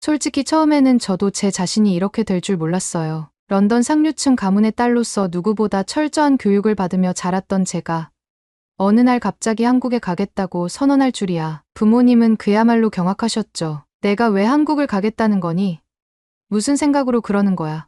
솔직히 처음에는 저도 제 자신이 이렇게 될 줄 몰랐어요. 런던 상류층 가문의 딸로서 누구보다 철저한 교육을 받으며 자랐던 제가 어느 날 갑자기 한국에 가겠다고 선언할 줄이야. 부모님은 그야말로 경악하셨죠. 내가 왜 한국을 가겠다는 거니? 무슨 생각으로 그러는 거야?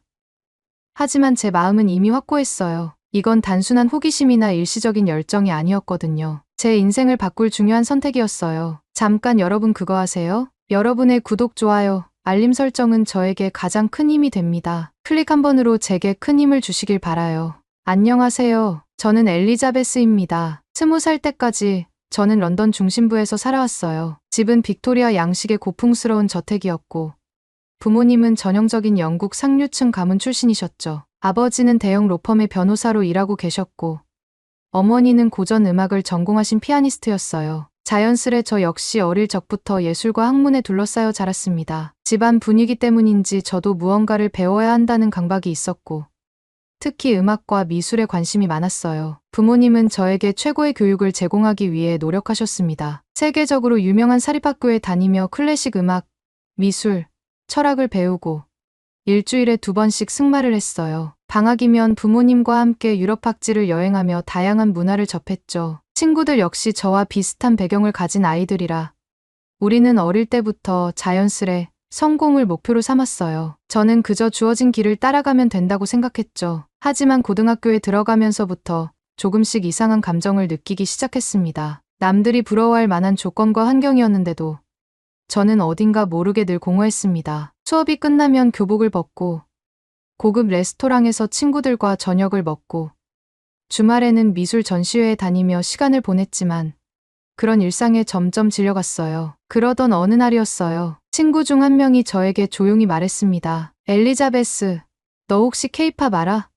하지만 제 마음은 이미 확고했어요. 이건 단순한 호기심이나 일시적인 열정이 아니었거든요. 제 인생을 바꿀 중요한 선택이었어요. 잠깐 여러분 그거 아세요? 여러분의 구독, 좋아요, 알림 설정은 저에게 가장 큰 힘이 됩니다. 클릭 한 번으로 제게 큰 힘을 주시길 바라요. 안녕하세요. 저는 엘리자베스입니다. 20살 때까지 저는 런던 중심부에서 살아왔어요. 집은 빅토리아 양식의 고풍스러운 저택이었고 부모님은 전형적인 영국 상류층 가문 출신이셨죠. 아버지는 대형 로펌의 변호사로 일하고 계셨고 어머니는 고전 음악을 전공하신 피아니스트였어요. 자연스레 저 역시 어릴 적부터 예술과 학문에 둘러싸여 자랐습니다. 집안 분위기 때문인지 저도 무언가를 배워야 한다는 강박이 있었고 특히 음악과 미술에 관심이 많았어요. 부모님은 저에게 최고의 교육을 제공하기 위해 노력하셨습니다. 세계적으로 유명한 사립학교에 다니며 클래식 음악, 미술, 철학을 배우고 일주일에 2번씩 승마를 했어요. 방학이면 부모님과 함께 유럽 학지를 여행하며 다양한 문화를 접했죠. 친구들 역시 저와 비슷한 배경을 가진 아이들이라 우리는 어릴 때부터 자연스레 성공을 목표로 삼았어요. 저는 그저 주어진 길을 따라가면 된다고 생각했죠. 하지만 고등학교에 들어가면서부터 조금씩 이상한 감정을 느끼기 시작했습니다. 남들이 부러워할 만한 조건과 환경이었는데도 저는 어딘가 모르게 늘 공허했습니다. 수업이 끝나면 교복을 벗고 고급 레스토랑에서 친구들과 저녁을 먹고 주말에는 미술 전시회에 다니며 시간을 보냈지만 그런 일상에 점점 질려갔어요. 그러던 어느 날이었어요. 친구 중 한 명이 저에게 조용히 말했습니다. 엘리자베스, 너 혹시 케이팝 알아?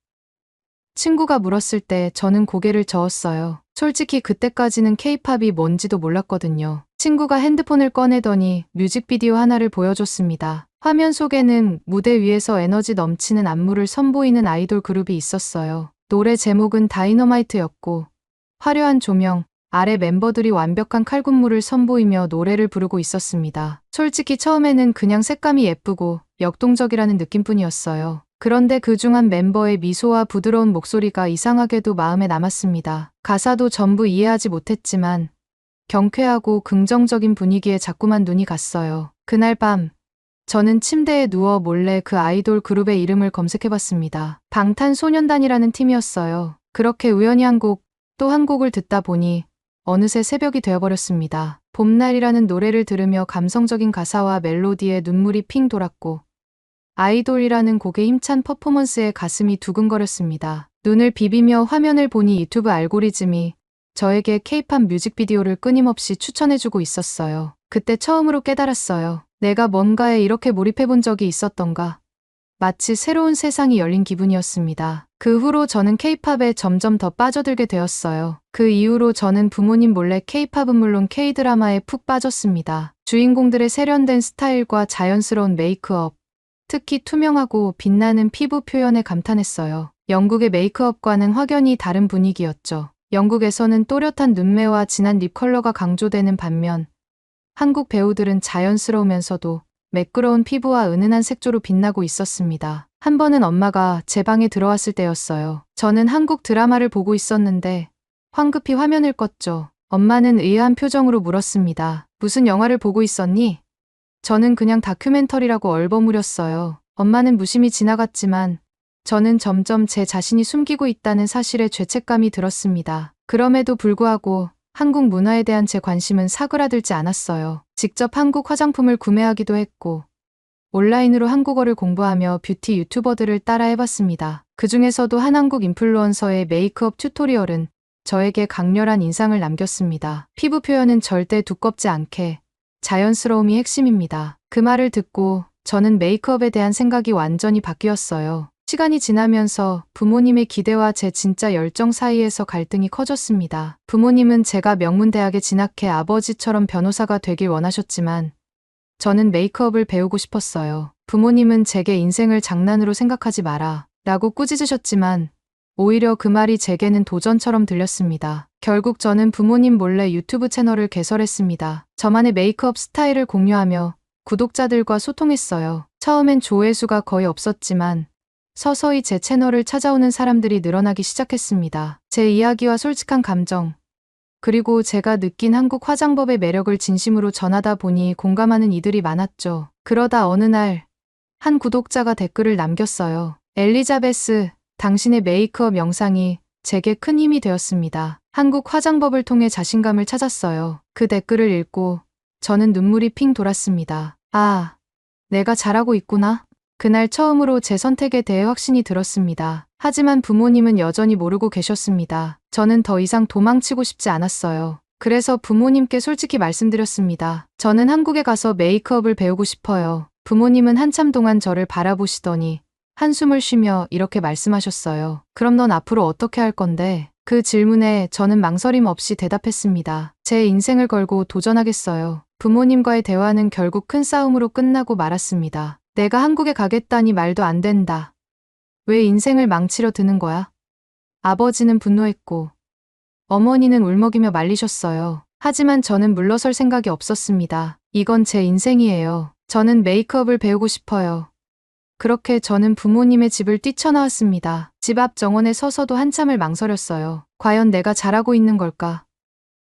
친구가 물었을 때 저는 고개를 저었어요. 솔직히 그때까지는 케이팝이 뭔지도 몰랐거든요. 친구가 핸드폰을 꺼내더니 뮤직비디오 하나를 보여줬습니다. 화면 속에는 무대 위에서 에너지 넘치는 안무를 선보이는 아이돌 그룹이 있었어요. 노래 제목은 다이너마이트였고 화려한 조명 아래 멤버들이 완벽한 칼군무를 선보이며 노래를 부르고 있었습니다. 솔직히 처음에는 그냥 색감이 예쁘고 역동적이라는 느낌뿐이었어요. 그런데 그중 한 멤버의 미소와 부드러운 목소리가 이상하게도 마음에 남았습니다. 가사도 전부 이해하지 못했지만 경쾌하고 긍정적인 분위기에 자꾸만 눈이 갔어요. 그날 밤 저는 침대에 누워 몰래 그 아이돌 그룹의 이름을 검색해봤습니다. 방탄소년단이라는 팀이었어요. 그렇게 우연히 한 곡, 또 한 곡을 듣다 보니 어느새 새벽이 되어버렸습니다. 봄날이라는 노래를 들으며 감성적인 가사와 멜로디에 눈물이 핑 돌았고 아이돌이라는 곡의 힘찬 퍼포먼스에 가슴이 두근거렸습니다. 눈을 비비며 화면을 보니 유튜브 알고리즘이 저에게 케이팝 뮤직비디오를 끊임없이 추천해주고 있었어요. 그때 처음으로 깨달았어요. 내가 뭔가에 이렇게 몰입해본 적이 있었던가. 마치 새로운 세상이 열린 기분이었습니다. 그 후로 저는 케이팝에 점점 더 빠져들게 되었어요. 그 이후로 저는 부모님 몰래 케이팝은 물론 K-드라마에 푹 빠졌습니다. 주인공들의 세련된 스타일과 자연스러운 메이크업, 특히 투명하고 빛나는 피부 표현에 감탄했어요. 영국의 메이크업과는 확연히 다른 분위기였죠. 영국에서는 또렷한 눈매와 진한 립 컬러가 강조되는 반면 한국 배우들은 자연스러우면서도 매끄러운 피부와 은은한 색조로 빛나고 있었습니다. 한 번은 엄마가 제 방에 들어왔을 때였어요. 저는 한국 드라마를 보고 있었는데 황급히 화면을 껐죠. 엄마는 의아한 표정으로 물었습니다. 무슨 영화를 보고 있었니? 저는 그냥 다큐멘터리라고 얼버무렸어요. 엄마는 무심히 지나갔지만 저는 점점 제 자신이 숨기고 있다는 사실에 죄책감이 들었습니다. 그럼에도 불구하고 한국 문화에 대한 제 관심은 사그라들지 않았어요. 직접 한국 화장품을 구매하기도 했고 온라인으로 한국어를 공부하며 뷰티 유튜버들을 따라해봤습니다. 그 중에서도 한 한국 인플루언서의 메이크업 튜토리얼은 저에게 강렬한 인상을 남겼습니다. 피부 표현은 절대 두껍지 않게 자연스러움이 핵심입니다. 그 말을 듣고 저는 메이크업에 대한 생각이 완전히 바뀌었어요. 시간이 지나면서 부모님의 기대와 제 진짜 열정 사이에서 갈등이 커졌습니다. 부모님은 제가 명문대학에 진학해 아버지처럼 변호사가 되길 원하셨지만 저는 메이크업을 배우고 싶었어요. 부모님은 제게 인생을 장난으로 생각하지 마라 라고 꾸짖으셨지만 오히려 그 말이 제게는 도전처럼 들렸습니다. 결국 저는 부모님 몰래 유튜브 채널을 개설했습니다. 저만의 메이크업 스타일을 공유하며 구독자들과 소통했어요. 처음엔 조회수가 거의 없었지만 서서히 제 채널을 찾아오는 사람들이 늘어나기 시작했습니다. 제 이야기와 솔직한 감정, 그리고 제가 느낀 한국 화장법의 매력을 진심으로 전하다 보니 공감하는 이들이 많았죠. 그러다 어느 날 한 구독자가 댓글을 남겼어요. 엘리자베스, 당신의 메이크업 영상이 제게 큰 힘이 되었습니다. 한국 화장법을 통해 자신감을 찾았어요. 그 댓글을 읽고 저는 눈물이 핑 돌았습니다. 아, 내가 잘하고 있구나. 그날 처음으로 제 선택에 대해 확신이 들었습니다. 하지만 부모님은 여전히 모르고 계셨습니다. 저는 더 이상 도망치고 싶지 않았어요. 그래서 부모님께 솔직히 말씀드렸습니다. 저는 한국에 가서 메이크업을 배우고 싶어요. 부모님은 한참 동안 저를 바라보시더니 한숨을 쉬며 이렇게 말씀하셨어요. 그럼 넌 앞으로 어떻게 할 건데? 그 질문에 저는 망설임 없이 대답했습니다. 제 인생을 걸고 도전하겠어요. 부모님과의 대화는 결국 큰 싸움으로 끝나고 말았습니다. 내가 한국에 가겠다니 말도 안 된다. 왜 인생을 망치려 드는 거야? 아버지는 분노했고 어머니는 울먹이며 말리셨어요. 하지만 저는 물러설 생각이 없었습니다. 이건 제 인생이에요. 저는 메이크업을 배우고 싶어요. 그렇게 저는 부모님의 집을 뛰쳐나왔습니다. 집 앞 정원에 서서도 한참을 망설였어요. 과연 내가 잘하고 있는 걸까?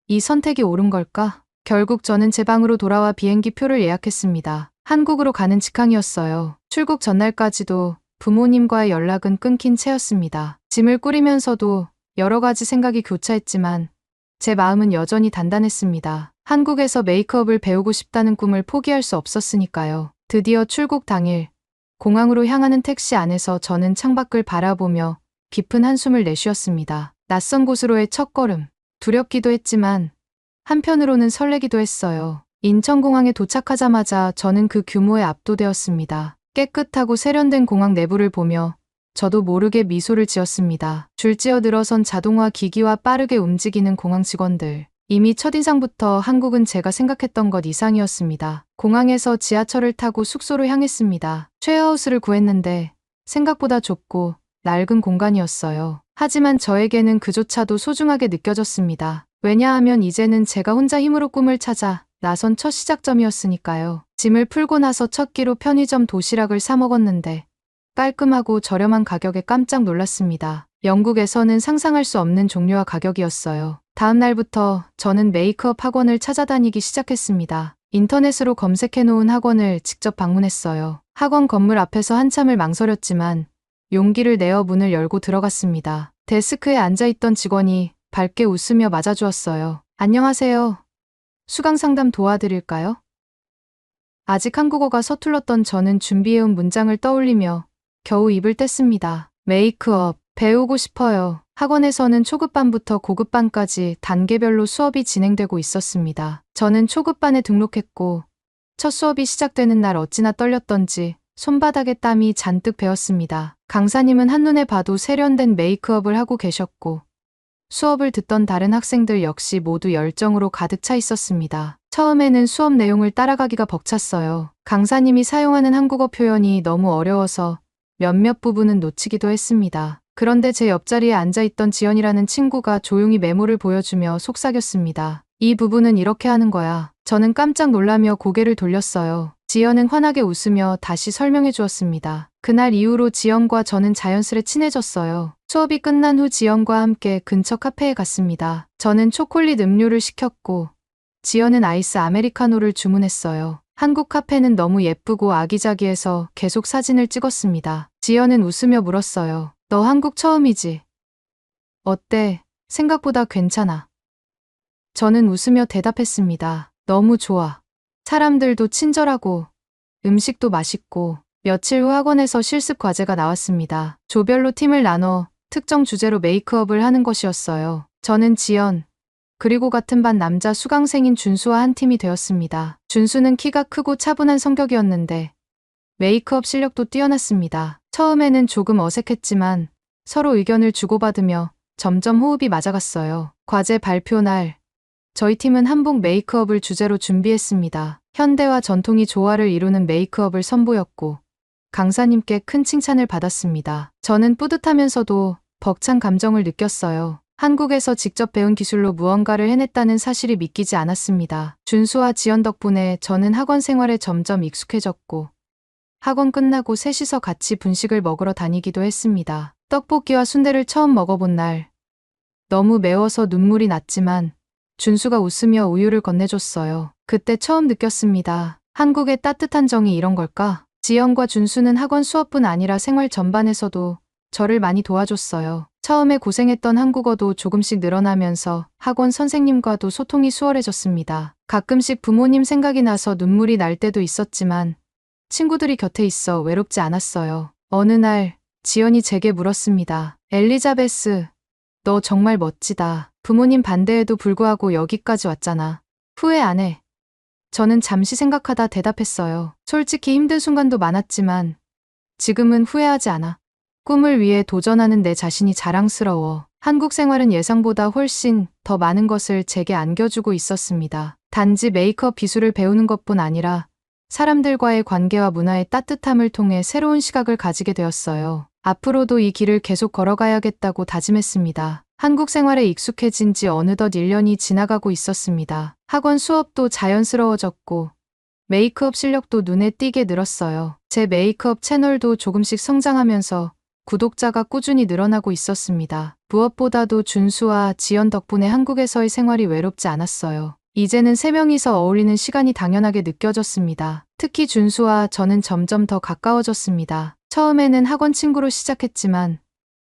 이 선택이 옳은 걸까? 결국 저는 제 방으로 돌아와 비행기 표를 예약했습니다. 한국으로 가는 직항이었어요. 출국 전날까지도 부모님과의 연락은 끊긴 채였습니다. 짐을 꾸리면서도 여러 가지 생각이 교차했지만 제 마음은 여전히 단단했습니다. 한국에서 메이크업을 배우고 싶다는 꿈을 포기할 수 없었으니까요. 드디어 출국 당일 공항으로 향하는 택시 안에서 저는 창밖을 바라보며 깊은 한숨을 내쉬었습니다. 낯선 곳으로의 첫걸음. 두렵기도 했지만 한편으로는 설레기도 했어요. 인천공항에 도착하자마자 저는 그 규모에 압도되었습니다. 깨끗하고 세련된 공항 내부를 보며 저도 모르게 미소를 지었습니다. 줄지어 들어선 자동화 기기와 빠르게 움직이는 공항 직원들. 이미 첫인상부터 한국은 제가 생각했던 것 이상이었습니다. 공항에서 지하철을 타고 숙소로 향했습니다. 쉐어하우스를 구했는데 생각보다 좁고 낡은 공간이었어요. 하지만 저에게는 그조차도 소중하게 느껴졌습니다. 왜냐하면 이제는 제가 혼자 힘으로 꿈을 찾아 나선 첫 시작점이었으니까요. 짐을 풀고 나서 첫 끼로 편의점 도시락을 사 먹었는데 깔끔하고 저렴한 가격에 깜짝 놀랐습니다. 영국에서는 상상할 수 없는 종류와 가격이었어요. 다음 날부터 저는 메이크업 학원을 찾아다니기 시작했습니다. 인터넷으로 검색해놓은 학원을 직접 방문했어요. 학원 건물 앞에서 한참을 망설였지만 용기를 내어 문을 열고 들어갔습니다. 데스크에 앉아있던 직원이 밝게 웃으며 맞아주었어요. 안녕하세요. 수강 상담 도와드릴까요? 아직 한국어가 서툴렀던 저는 준비해온 문장을 떠올리며 겨우 입을 뗐습니다. 메이크업 배우고 싶어요. 학원에서는 초급반부터 고급반까지 단계별로 수업이 진행되고 있었습니다. 저는 초급반에 등록했고 첫 수업이 시작되는 날 어찌나 떨렸던지 손바닥에 땀이 잔뜩 배었습니다. 강사님은 한눈에 봐도 세련된 메이크업을 하고 계셨고 수업을 듣던 다른 학생들 역시 모두 열정으로 가득 차 있었습니다. 처음에는 수업 내용을 따라가기가 벅찼어요. 강사님이 사용하는 한국어 표현이 너무 어려워서 몇몇 부분은 놓치기도 했습니다. 그런데 제 옆자리에 앉아있던 지연이라는 친구가 조용히 메모를 보여주며 속삭였습니다. 이 부분은 이렇게 하는 거야. 저는 깜짝 놀라며 고개를 돌렸어요. 지연은 환하게 웃으며 다시 설명해 주었습니다. 그날 이후로 지연과 저는 자연스레 친해졌어요. 수업이 끝난 후 지연과 함께 근처 카페에 갔습니다. 저는 초콜릿 음료를 시켰고 지연은 아이스 아메리카노를 주문했어요. 한국 카페는 너무 예쁘고 아기자기해서 계속 사진을 찍었습니다. 지연은 웃으며 물었어요. 너 한국 처음이지? 어때? 생각보다 괜찮아. 저는 웃으며 대답했습니다. 너무 좋아. 사람들도 친절하고 음식도 맛있고. 며칠 후 학원에서 실습 과제가 나왔습니다. 조별로 팀을 나눠 특정 주제로 메이크업을 하는 것이었어요. 저는 지연, 그리고 같은 반 남자 수강생인 준수와 한 팀이 되었습니다. 준수는 키가 크고 차분한 성격이었는데 메이크업 실력도 뛰어났습니다. 처음에는 조금 어색했지만 서로 의견을 주고받으며 점점 호흡이 맞아갔어요. 과제 발표 날, 저희 팀은 한복 메이크업을 주제로 준비했습니다. 현대와 전통이 조화를 이루는 메이크업을 선보였고 강사님께 큰 칭찬을 받았습니다. 저는 뿌듯하면서도 벅찬 감정을 느꼈어요. 한국에서 직접 배운 기술로 무언가를 해냈다는 사실이 믿기지 않았습니다. 준수와 지연 덕분에 저는 학원 생활에 점점 익숙해졌고 학원 끝나고 셋이서 같이 분식을 먹으러 다니기도 했습니다. 떡볶이와 순대를 처음 먹어본 날 너무 매워서 눈물이 났지만 준수가 웃으며 우유를 건네줬어요. 그때 처음 느꼈습니다. 한국의 따뜻한 정이 이런 걸까? 지연과 준수는 학원 수업뿐 아니라 생활 전반에서도 저를 많이 도와줬어요. 처음에 고생했던 한국어도 조금씩 늘어나면서 학원 선생님과도 소통이 수월해졌습니다. 가끔씩 부모님 생각이 나서 눈물이 날 때도 있었지만 친구들이 곁에 있어 외롭지 않았어요. 어느 날 지연이 제게 물었습니다. 엘리자베스, 너 정말 멋지다. 부모님 반대에도 불구하고 여기까지 왔잖아. 후회 안 해? 저는 잠시 생각하다 대답했어요. 솔직히 힘든 순간도 많았지만 지금은 후회하지 않아. 꿈을 위해 도전하는 내 자신이 자랑스러워. 한국 생활은 예상보다 훨씬 더 많은 것을 제게 안겨주고 있었습니다. 단지 메이크업 기술을 배우는 것뿐 아니라 사람들과의 관계와 문화의 따뜻함을 통해 새로운 시각을 가지게 되었어요. 앞으로도 이 길을 계속 걸어가야겠다고 다짐했습니다. 한국 생활에 익숙해진 지 어느덧 1년이 지나가고 있었습니다. 학원 수업도 자연스러워졌고 메이크업 실력도 눈에 띄게 늘었어요. 제 메이크업 채널도 조금씩 성장하면서 구독자가 꾸준히 늘어나고 있었습니다. 무엇보다도 준수와 지연 덕분에 한국에서의 생활이 외롭지 않았어요. 이제는 세 명이서 어울리는 시간이 당연하게 느껴졌습니다. 특히 준수와 저는 점점 더 가까워졌습니다. 처음에는 학원 친구로 시작했지만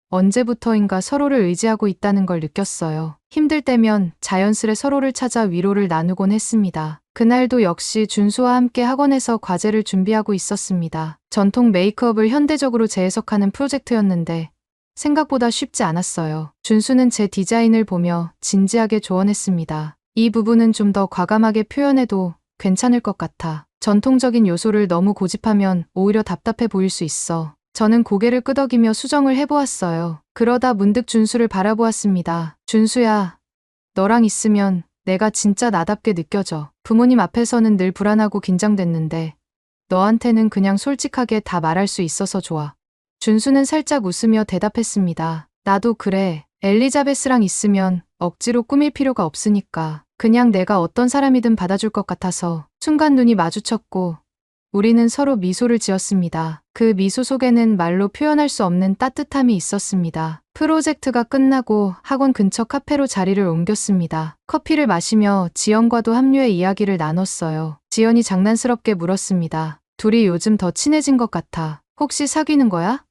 언제부터인가 서로를 의지하고 있다는 걸 느꼈어요. 힘들 때면 자연스레 서로를 찾아 위로를 나누곤 했습니다. 그날도 역시 준수와 함께 학원에서 과제를 준비하고 있었습니다. 전통 메이크업을 현대적으로 재해석하는 프로젝트였는데 생각보다 쉽지 않았어요. 준수는 제 디자인을 보며 진지하게 조언했습니다. 이 부분은 좀 더 과감하게 표현해도 괜찮을 것 같아. 전통적인 요소를 너무 고집하면 오히려 답답해 보일 수 있어. 저는 고개를 끄덕이며 수정을 해보았어요. 그러다 문득 준수를 바라보았습니다. 준수야, 너랑 있으면 내가 진짜 나답게 느껴져. 부모님 앞에서는 늘 불안하고 긴장됐는데 너한테는 그냥 솔직하게 다 말할 수 있어서 좋아. 준수는 살짝 웃으며 대답했습니다. 나도 그래. 엘리자베스랑 있으면 억지로 꾸밀 필요가 없으니까. 그냥 내가 어떤 사람이든 받아줄 것 같아서. 순간 눈이 마주쳤고 우리는 서로 미소를 지었습니다. 그 미소 속에는 말로 표현할 수 없는 따뜻함이 있었습니다. 프로젝트가 끝나고 학원 근처 카페로 자리를 옮겼습니다. 커피를 마시며 지연과도 합류해 이야기를 나눴어요. 지연이 장난스럽게 물었습니다. 둘이 요즘 더 친해진 것 같아. 혹시 사귀는 거야?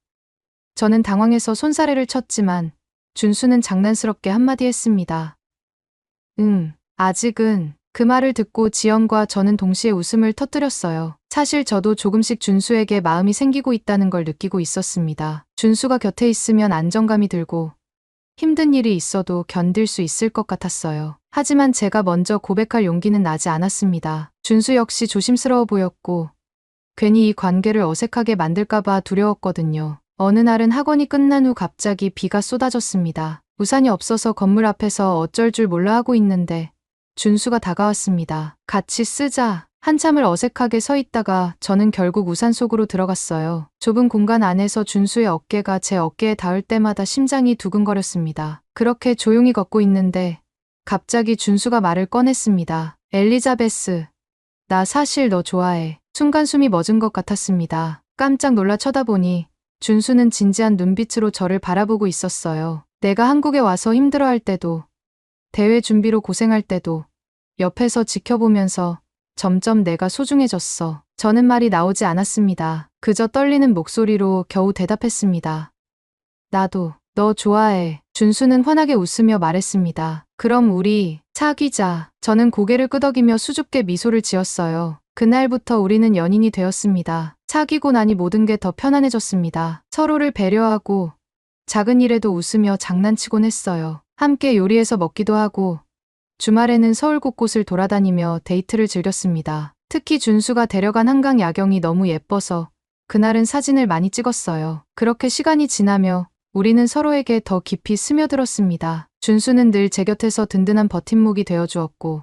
저는 당황해서 손사래를 쳤지만 준수는 장난스럽게 한마디 했습니다. 아직은. 그 말을 듣고 지연과 저는 동시에 웃음을 터뜨렸어요. 사실 저도 조금씩 준수에게 마음이 생기고 있다는 걸 느끼고 있었습니다. 준수가 곁에 있으면 안정감이 들고 힘든 일이 있어도 견딜 수 있을 것 같았어요. 하지만 제가 먼저 고백할 용기는 나지 않았습니다. 준수 역시 조심스러워 보였고 괜히 이 관계를 어색하게 만들까봐 두려웠거든요. 어느 날은 학원이 끝난 후 갑자기 비가 쏟아졌습니다. 우산이 없어서 건물 앞에서 어쩔 줄 몰라 하고 있는데 준수가 다가왔습니다. 같이 쓰자. 한참을 어색하게 서 있다가 저는 결국 우산 속으로 들어갔어요. 좁은 공간 안에서 준수의 어깨가 제 어깨에 닿을 때마다 심장이 두근거렸습니다. 그렇게 조용히 걷고 있는데 갑자기 준수가 말을 꺼냈습니다. 엘리자베스, 나 사실 너 좋아해. 순간 숨이 멎은 것 같았습니다. 깜짝 놀라 쳐다보니 준수는 진지한 눈빛으로 저를 바라보고 있었어요. 내가 한국에 와서 힘들어할 때도 대회 준비로 고생할 때도 옆에서 지켜보면서 점점 내가 소중해졌어. 저는 말이 나오지 않았습니다. 그저 떨리는 목소리로 겨우 대답했습니다. 나도 너 좋아해. 준수는 환하게 웃으며 말했습니다. 그럼 우리 사귀자. 저는 고개를 끄덕이며 수줍게 미소를 지었어요. 그날부터 우리는 연인이 되었습니다. 사귀고 나니 모든 게 더 편안해졌습니다. 서로를 배려하고 작은 일에도 웃으며 장난치곤 했어요. 함께 요리해서 먹기도 하고 주말에는 서울 곳곳을 돌아다니며 데이트를 즐겼습니다. 특히 준수가 데려간 한강 야경이 너무 예뻐서 그날은 사진을 많이 찍었어요. 그렇게 시간이 지나며 우리는 서로에게 더 깊이 스며들었습니다. 준수는 늘 제 곁에서 든든한 버팀목이 되어주었고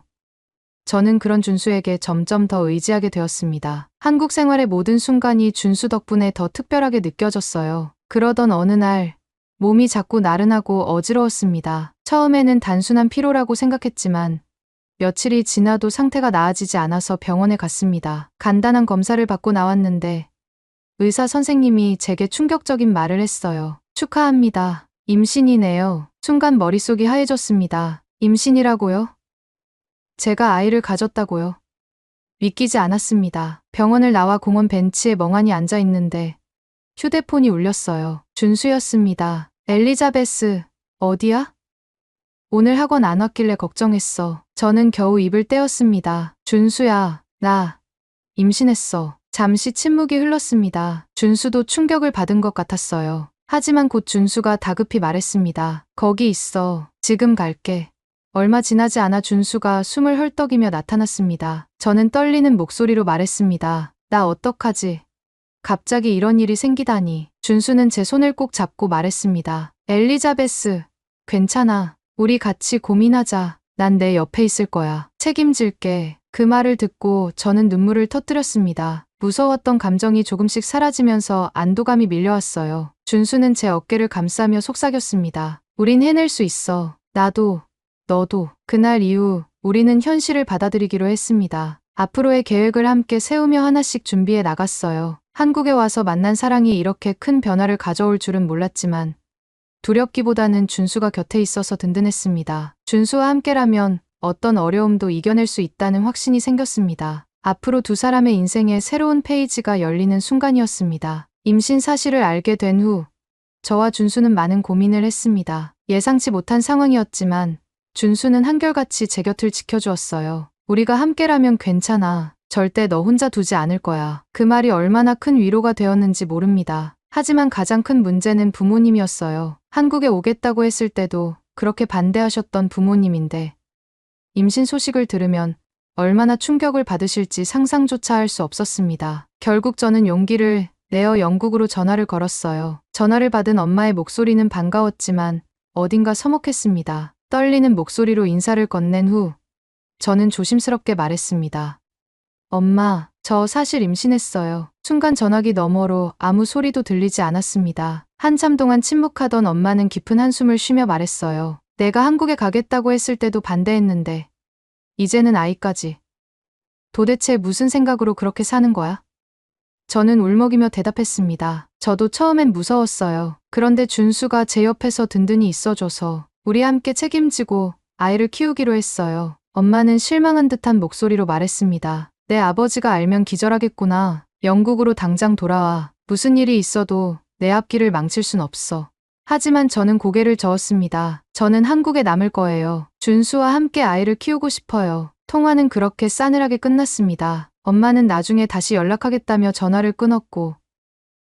저는 그런 준수에게 점점 더 의지하게 되었습니다. 한국 생활의 모든 순간이 준수 덕분에 더 특별하게 느껴졌어요. 그러던 어느 날 몸이 자꾸 나른하고 어지러웠습니다. 처음에는 단순한 피로라고 생각했지만 며칠이 지나도 상태가 나아지지 않아서 병원에 갔습니다. 간단한 검사를 받고 나왔는데 의사 선생님이 제게 충격적인 말을 했어요. 축하합니다. 임신이네요. 순간 머릿속이 하얘졌습니다. 임신이라고요? 제가 아이를 가졌다고요? 믿기지 않았습니다. 병원을 나와 공원 벤치에 멍하니 앉아 있는데 휴대폰이 울렸어요. 준수였습니다. 엘리자베스, 어디야? 오늘 학원 안 왔길래 걱정했어. 저는 겨우 입을 떼었습니다. 준수야, 나 임신했어. 잠시 침묵이 흘렀습니다. 준수도 충격을 받은 것 같았어요. 하지만 곧 준수가 다급히 말했습니다. 거기 있어. 지금 갈게. 얼마 지나지 않아 준수가 숨을 헐떡이며 나타났습니다. 저는 떨리는 목소리로 말했습니다. 나 어떡하지? 갑자기 이런 일이 생기다니. 준수는 제 손을 꼭 잡고 말했습니다. 엘리자베스, 괜찮아. 우리 같이 고민하자. 난 내 옆에 있을 거야. 책임질게. 그 말을 듣고 저는 눈물을 터뜨렸습니다. 무서웠던 감정이 조금씩 사라지면서 안도감이 밀려왔어요. 준수는 제 어깨를 감싸며 속삭였습니다. 우린 해낼 수 있어. 나도, 너도. 그날 이후 우리는 현실을 받아들이기로 했습니다. 앞으로의 계획을 함께 세우며 하나씩 준비해 나갔어요. 한국에 와서 만난 사랑이 이렇게 큰 변화를 가져올 줄은 몰랐지만 두렵기보다는 준수가 곁에 있어서 든든했습니다. 준수와 함께라면 어떤 어려움도 이겨낼 수 있다는 확신이 생겼습니다. 앞으로 두 사람의 인생에 새로운 페이지가 열리는 순간이었습니다. 임신 사실을 알게 된 후 저와 준수는 많은 고민을 했습니다. 예상치 못한 상황이었지만 준수는 한결같이 제 곁을 지켜주었어요. 우리가 함께라면 괜찮아. 절대 너 혼자 두지 않을 거야. 그 말이 얼마나 큰 위로가 되었는지 모릅니다. 하지만 가장 큰 문제는 부모님이었어요. 한국에 오겠다고 했을 때도 그렇게 반대하셨던 부모님인데 임신 소식을 들으면 얼마나 충격을 받으실지 상상조차 할 수 없었습니다. 결국 저는 용기를 내어 영국으로 전화를 걸었어요. 전화를 받은 엄마의 목소리는 반가웠지만 어딘가 서먹했습니다. 떨리는 목소리로 인사를 건넨 후 저는 조심스럽게 말했습니다. 엄마, 저 사실 임신했어요. 순간 전화기 너머로 아무 소리도 들리지 않았습니다. 한참 동안 침묵하던 엄마는 깊은 한숨을 쉬며 말했어요. 내가 한국에 가겠다고 했을 때도 반대했는데 이제는 아이까지. 도대체 무슨 생각으로 그렇게 사는 거야? 저는 울먹이며 대답했습니다. 저도 처음엔 무서웠어요. 그런데 준수가 제 옆에서 든든히 있어줘서 우리 함께 책임지고 아이를 키우기로 했어요. 엄마는 실망한 듯한 목소리로 말했습니다. 내 아버지가 알면 기절하겠구나. 영국으로 당장 돌아와. 무슨 일이 있어도 내 앞길을 망칠 순 없어. 하지만 저는 고개를 저었습니다. 저는 한국에 남을 거예요. 준수와 함께 아이를 키우고 싶어요. 통화는 그렇게 싸늘하게 끝났습니다. 엄마는 나중에 다시 연락하겠다며 전화를 끊었고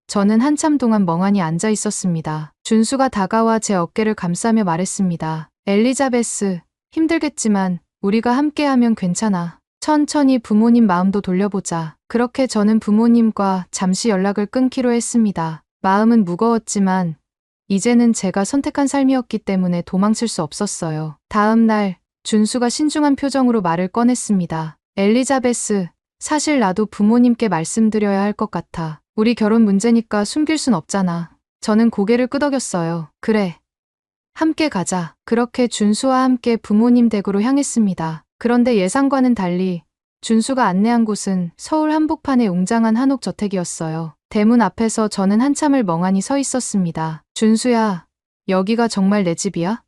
저는 한참 동안 멍하니 앉아 있었습니다. 준수가 다가와 제 어깨를 감싸며 말했습니다. 엘리자베스, 힘들겠지만 우리가 함께하면 괜찮아. 천천히 부모님 마음도 돌려보자. 그렇게 저는 부모님과 잠시 연락을 끊기로 했습니다. 마음은 무거웠지만 이제는 제가 선택한 삶이었기 때문에 도망칠 수 없었어요. 다음 날 준수가 신중한 표정으로 말을 꺼냈습니다. 엘리자베스, 사실 나도 부모님께 말씀드려야 할 것 같아. 우리 결혼 문제니까 숨길 순 없잖아. 저는 고개를 끄덕였어요. 그래. 함께 가자. 그렇게 준수와 함께 부모님 댁으로 향했습니다. 그런데 예상과는 달리 준수가 안내한 곳은 서울 한복판의 웅장한 한옥 저택이었어요. 대문 앞에서 저는 한참을 멍하니 서 있었습니다. 준수야, 여기가 정말 내 집이야?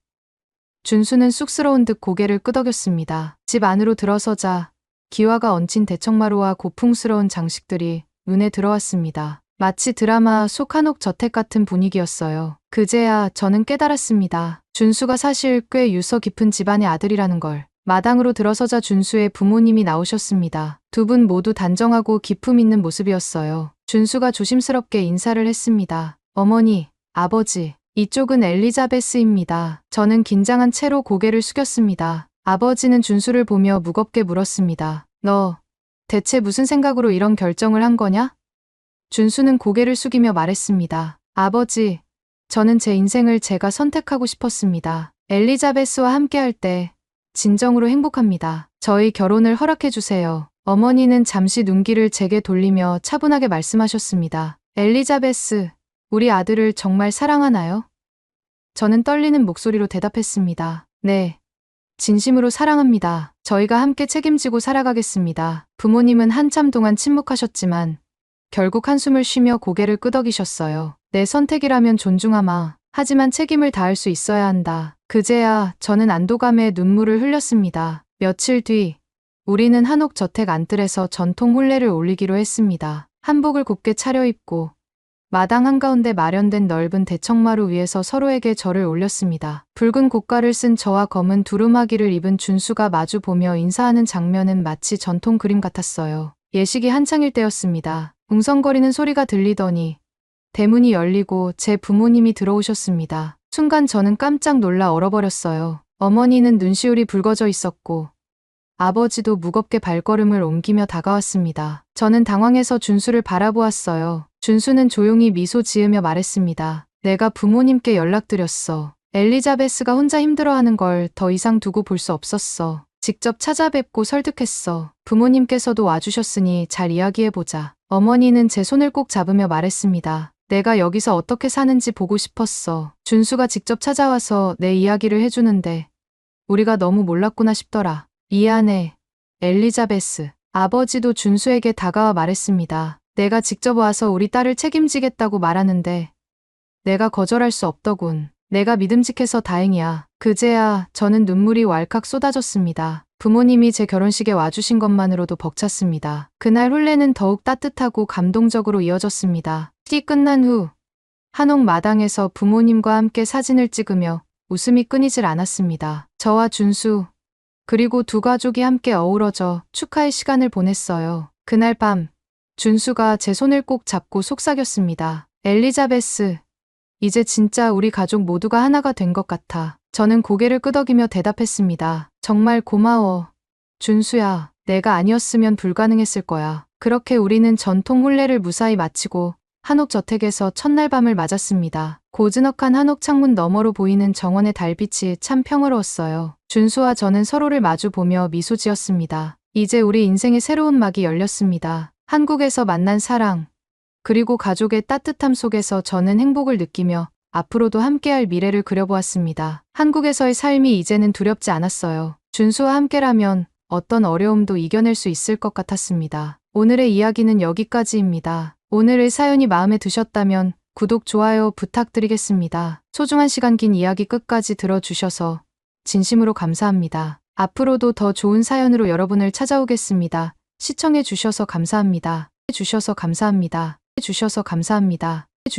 준수는 쑥스러운 듯 고개를 끄덕였습니다. 집 안으로 들어서자 기와가 얹힌 대청마루와 고풍스러운 장식들이 눈에 들어왔습니다. 마치 드라마 속 한옥 저택 같은 분위기였어요. 그제야 저는 깨달았습니다. 준수가 사실 꽤 유서 깊은 집안의 아들이라는 걸. 마당으로 들어서자 준수의 부모님이 나오셨습니다. 두 분 모두 단정하고 기품 있는 모습이었어요. 준수가 조심스럽게 인사를 했습니다. 어머니, 아버지, 이쪽은 엘리자베스입니다. 저는 긴장한 채로 고개를 숙였습니다. 아버지는 준수를 보며 무겁게 물었습니다. 너 대체 무슨 생각으로 이런 결정을 한 거냐? 준수는 고개를 숙이며 말했습니다. 아버지, 저는 제 인생을 제가 선택하고 싶었습니다. 엘리자베스와 함께할 때 진정으로 행복합니다. 저희 결혼을 허락해 주세요. 어머니는 잠시 눈길을 제게 돌리며 차분하게 말씀하셨습니다. 엘리자베스, 우리 아들을 정말 사랑하나요? 저는 떨리는 목소리로 대답했습니다. 네. 진심으로 사랑합니다. 저희가 함께 책임지고 살아가겠습니다. 부모님은 한참 동안 침묵하셨지만 결국 한숨을 쉬며 고개를 끄덕이셨어요. 내 선택이라면 존중하마. 하지만 책임을 다할 수 있어야 한다. 그제야 저는 안도감에 눈물을 흘렸습니다. 며칠 뒤 우리는 한옥 저택 안뜰에서 전통 혼례를 올리기로 했습니다. 한복을 곱게 차려입고 마당 한가운데 마련된 넓은 대청마루 위에서 서로에게 절을 올렸습니다. 붉은 고가를 쓴 저와 검은 두루마기를 입은 준수가 마주 보며 인사하는 장면은 마치 전통 그림 같았어요. 예식이 한창일 때였습니다. 웅성거리는 소리가 들리더니 대문이 열리고 제 부모님이 들어오셨습니다. 순간 저는 깜짝 놀라 얼어버렸어요. 어머니는 눈시울이 붉어져 있었고 아버지도 무겁게 발걸음을 옮기며 다가왔습니다. 저는 당황해서 준수를 바라보았어요. 준수는 조용히 미소 지으며 말했습니다. 내가 부모님께 연락드렸어. 엘리자베스가 혼자 힘들어하는 걸 더 이상 두고 볼 수 없었어. 직접 찾아뵙고 설득했어. 부모님께서도 와주셨으니 잘 이야기해보자. 어머니는 제 손을 꼭 잡으며 말했습니다. 내가 여기서 어떻게 사는지 보고 싶었어. 준수가 직접 찾아와서 내 이야기를 해주는데 우리가 너무 몰랐구나 싶더라. 미안해, 엘리자베스. 아버지도 준수에게 다가와 말했습니다. 내가 직접 와서 우리 딸을 책임지겠다고 말하는데 내가 거절할 수 없더군. 내가 믿음직해서 다행이야. 그제야 저는 눈물이 왈칵 쏟아졌습니다. 부모님이 제 결혼식에 와주신 것만으로도 벅찼습니다. 그날 혼례는 더욱 따뜻하고 감동적으로 이어졌습니다. 식이 끝난 후 한옥 마당에서 부모님과 함께 사진을 찍으며 웃음이 끊이질 않았습니다. 저와 준수 그리고 두 가족이 함께 어우러져 축하의 시간을 보냈어요. 그날 밤 준수가 제 손을 꼭 잡고 속삭였습니다. 엘리자베스, 이제 진짜 우리 가족 모두가 하나가 된 것 같아. 저는 고개를 끄덕이며 대답했습니다. 정말 고마워. 준수야, 내가 아니었으면 불가능했을 거야. 그렇게 우리는 전통 혼례를 무사히 마치고 한옥 저택에서 첫날 밤을 맞았습니다. 고즈넉한 한옥 창문 너머로 보이는 정원의 달빛이 참 평화로웠어요. 준수와 저는 서로를 마주 보며 미소 지었습니다. 이제 우리 인생의 새로운 막이 열렸습니다. 한국에서 만난 사랑, 그리고 가족의 따뜻함 속에서 저는 행복을 느끼며 앞으로도 함께할 미래를 그려보았습니다. 한국에서의 삶이 이제는 두렵지 않았어요. 준수와 함께라면 어떤 어려움도 이겨낼 수 있을 것 같았습니다. 오늘의 이야기는 여기까지입니다. 오늘의 사연이 마음에 드셨다면 구독, 좋아요 부탁드리겠습니다. 소중한 시간 긴 이야기 끝까지 들어주셔서 진심으로 감사합니다. 앞으로도 더 좋은 사연으로 여러분을 찾아오겠습니다. 시청해 주셔서 감사합니다. 해주셔서 감사합니다. 해주셔서 감사합니다.